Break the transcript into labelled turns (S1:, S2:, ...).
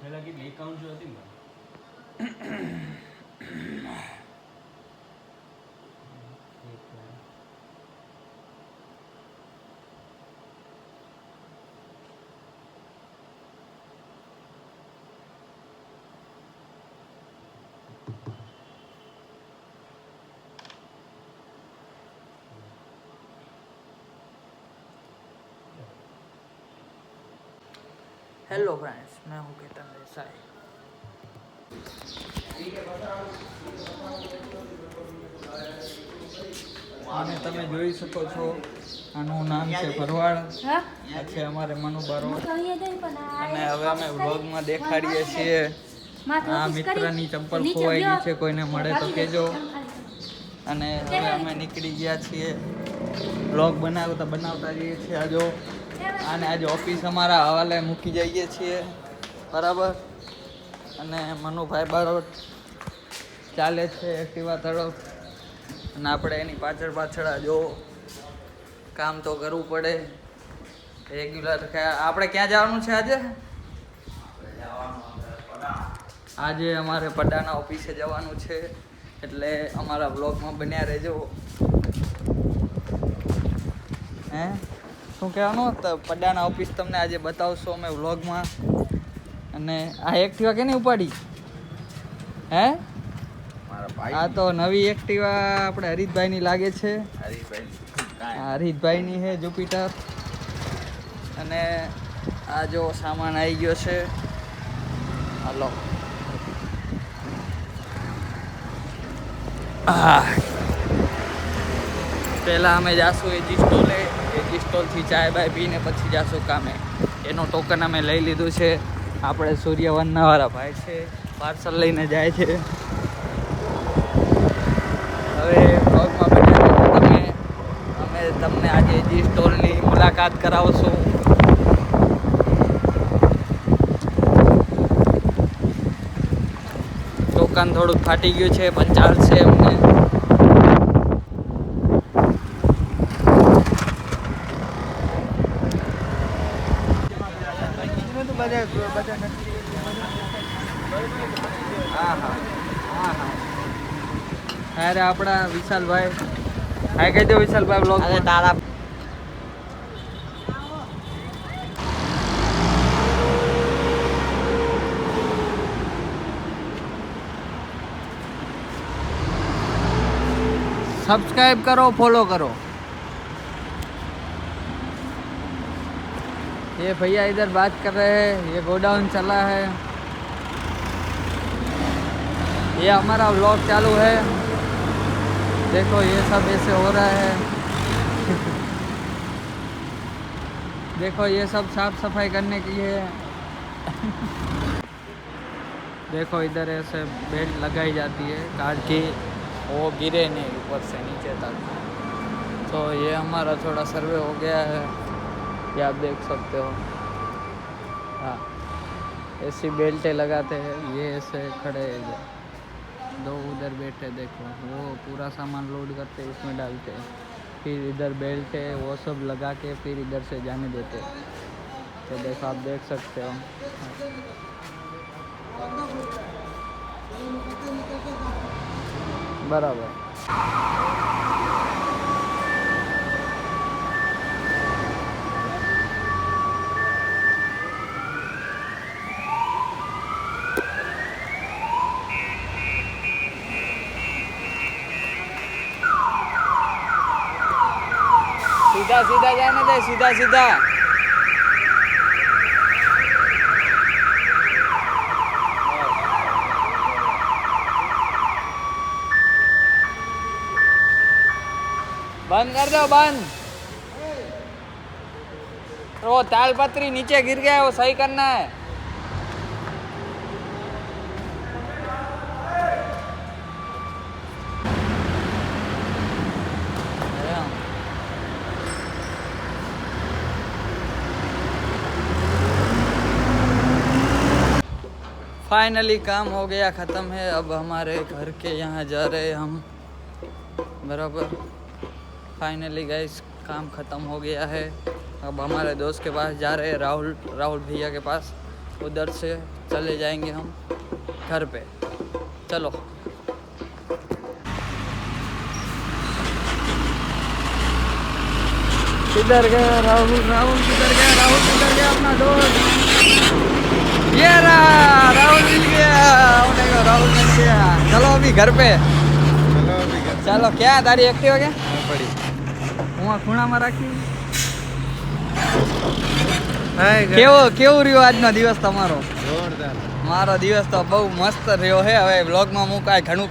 S1: પહેલા કેટલી એકાઉન્ટ જો હતી ને
S2: हेलो फ्रेंड्स, मैं हूं केतन देसाई। અને તમે જોઈ શકો છો આનું નામ છે ભરવાડ, આ છે અમારે મનુબારો અને હવે અમે વ્લોગમાં દેખાડીએ છીએ આ મિત્રની ચંપલ ખોવાઈ ગઈ છે, કોઈને મળે તો કહેજો। અને હવે અમે નીકળી ગયા છીએ, વ્લોગ બનાવતા જઈએ છીએ। આજો અને આજે ઓફિસ અમારા હવાલે મૂકી જઈએ છીએ, બરાબર। અને મનુભાઈ બારોટ ચાલે છે એક્ટિવા તરફ અને આપણે એની પાછળ જો કામ તો કરવું પડે રેગ્યુલર। આપણે ક્યાં જવાનું છે આજે અમારે પડાના ઓફિસે જવાનું છે, એટલે અમારા વ્લોગમાં બન્યા રહેજો। હે શું કહેવાનું? તો પડાના ઓફિસ તમને આજે બતાવશો અમે વ્લોગમાં। અને આ એક્ટિવા કેની ઉપાડી? હે આ તો નવી એક્ટિવા આપણે હરીશભાઈની લાગે છે, હરીશભાઈની છે જુપિટર। અને આ જો સામાન આવી ગયો છે, હાલો। પહેલાં અમે જાશું એજી સ્ટોલથી ચાય બાય પીને પછી જાશું કામે। એનું ટોકન અમે લઈ લીધું છે। આપણે સૂર્યવનવાળા ભાઈ છે, પાર્સલ લઈને જાય છે। હવે બ્લોગમાં બન્યા અમે તમને આજે એજી સ્ટોલની મુલાકાત કરાવશું। ટોકન થોડુંક ફાટી ગયું છે, પણ ચાલશે અમને। અરે આપણા વિશાલભાઈ, હા કહી દો વિશાલભાઈ બ્લોગ તારા सब्सक्राइब करो, फॉलो करो। ये भैया इधर बात कर रहे हैं, ये गोडाउन चला है, ये हमारा व्लॉग चालू है। देखो ये सब ऐसे हो रहा है। देखो ये सब साफ सफाई करने की है। देखो इधर ऐसे बेल्ट लगाई जाती है कार की, वो गिरे नहीं ऊपर से नीचे तक। तो ये हमारा थोड़ा सर्वे हो गया है, ये आप देख सकते हो। हाँ, ऐसी बेल्टें लगाते हैं, ये ऐसे खड़े हैं, दो उधर बैठे, देखो वो पूरा सामान लोड करते इसमें डालते हैं, फिर इधर बेल्ट है वो सब लगा के फिर इधर से जाने देते हैं। तो देखो आप देख सकते हो। बराबर। सीधा सीधा जाने दे, सीधा सीधा। बंद कर दो, बंद। वो तालपत्री नीचे गिर गया है, वो सही करना है। फाइनली काम हो गया, ख़त्म है। अब हमारे घर के यहाँ जा रहे हैं हम, बराबर। फाइनली गाइस काम ख़त्म हो गया है। अब हमारे दोस्त के पास जा रहे हैं, राहुल भैया के पास। उधर से चले जाएंगे हम घर पे। चलो किधर गया राहुल? राहुल किधर गया? राहुल किधर गया? अपना दोस्त ये रहा, राहुल मिल गया। राहुल मिल गया। चलो अभी घर पे। चलो क्या तारी एक्टिव हो गया पड़ी હું ખૂણામાં રાખી કેવું રહ્યો આજનો દિવસ તમારો? જોરદાર. મારો દિવસ તો બહુ મસ્ત રહ્યો છે. હવે વ્લોગમાં હું કાંઈ ઘણું